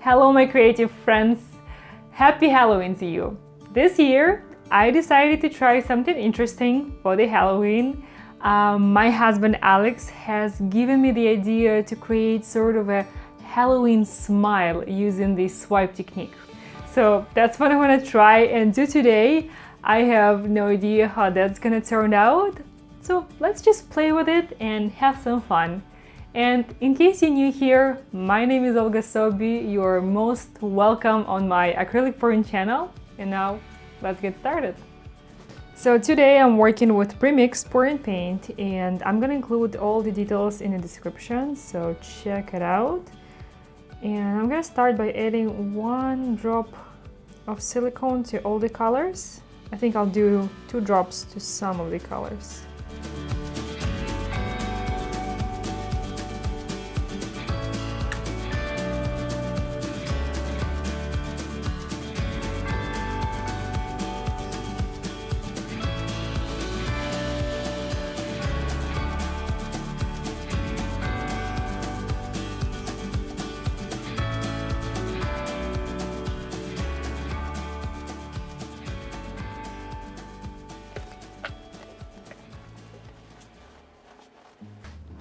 Hello my creative friends! Happy Halloween to you! This year I decided to try something interesting for the Halloween. My husband Alex has given me the idea to create sort of a Halloween smile using the swipe technique. So that's what I want to try and do today. I have no idea how that's gonna turn out. So let's just play with it and have some fun. And in case you're new here, my name is Olga Soby. You're most welcome on my acrylic pouring channel. And now let's get started. So today I'm working with Premixed pouring paint and I'm gonna include all the details in the description, so check it out. And I'm gonna start by adding 1 drop of silicone to all the colors. I think I'll do 2 drops to some of the colors.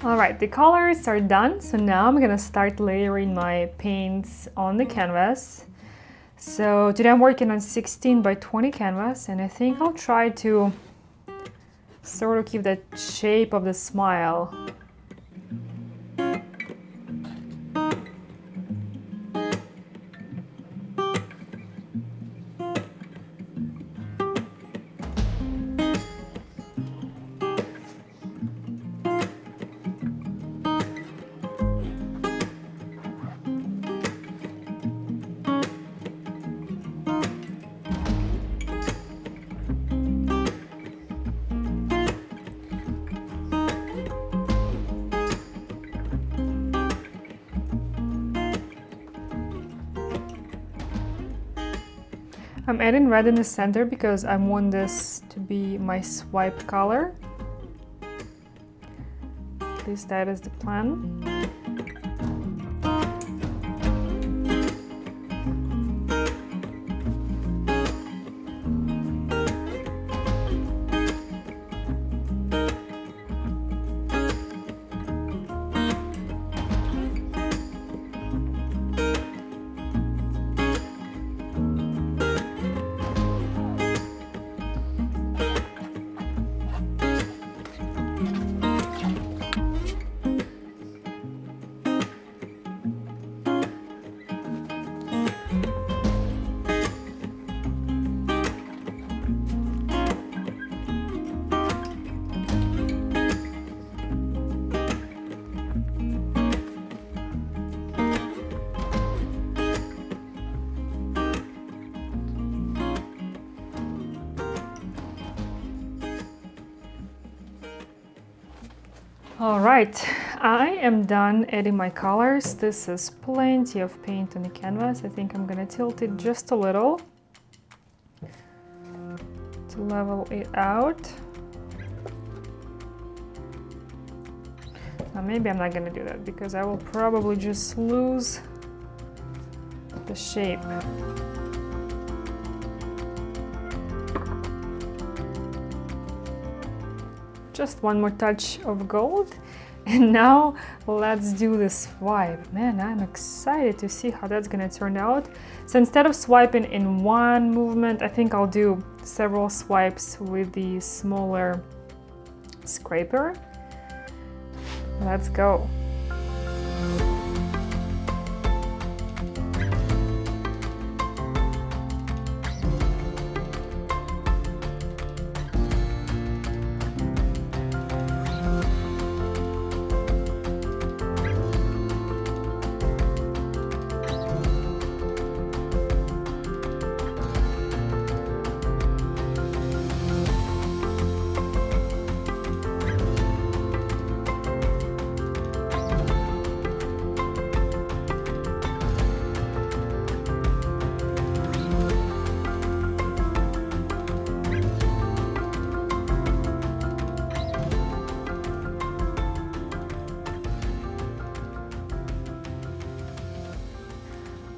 Alright, the colors are done, so now I'm gonna start layering my paints on the canvas. So today I'm working on 16 by 20 canvas, and I think I'll try to sort of keep that shape of the smile. I'm adding red in the center because I want this to be my swipe color. At least that is the plan. Alright, I am done adding my colors. This is plenty of paint on the canvas. I think I'm gonna tilt it just a little to level it out. Now maybe I'm not gonna do that because I will probably just lose the shape. Just one more touch of gold, and now let's do the swipe. Man, I'm excited to see how that's gonna turn out. So instead of swiping in one movement, I think I'll do several swipes with the smaller scraper. Let's go.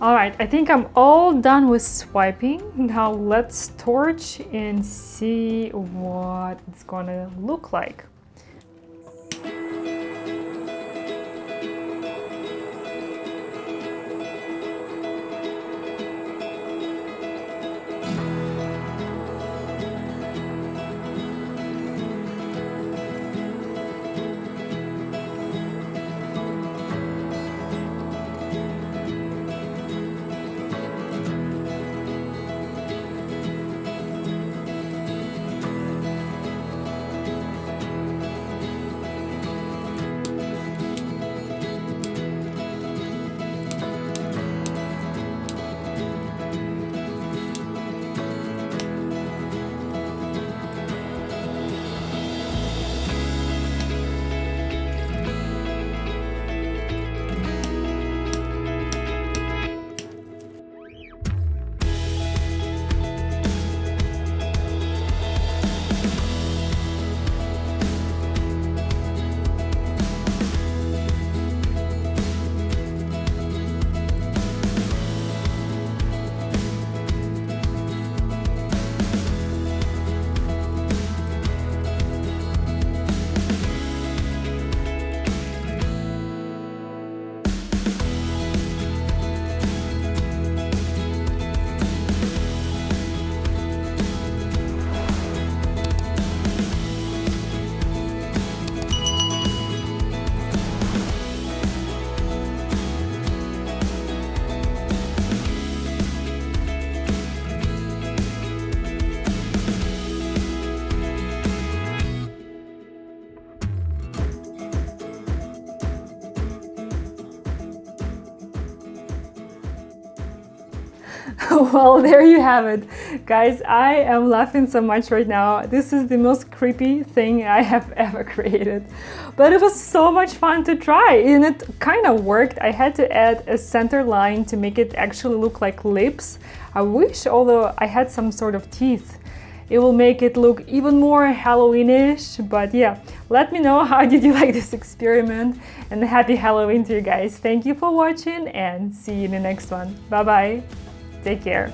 Alright, I think I'm all done with swiping. Now let's torch and see what it's gonna look like. Well, there you have it. Guys, I am laughing so much right now. This is the most creepy thing I have ever created. But it was so much fun to try, and it kind of worked. I had to add a center line to make it actually look like lips. I wish, although I had some sort of teeth, it will make it look even more Halloweenish. But yeah, let me know how did you like this experiment, and happy Halloween to you guys. Thank you for watching, and see you in the next one. Bye bye. Take care.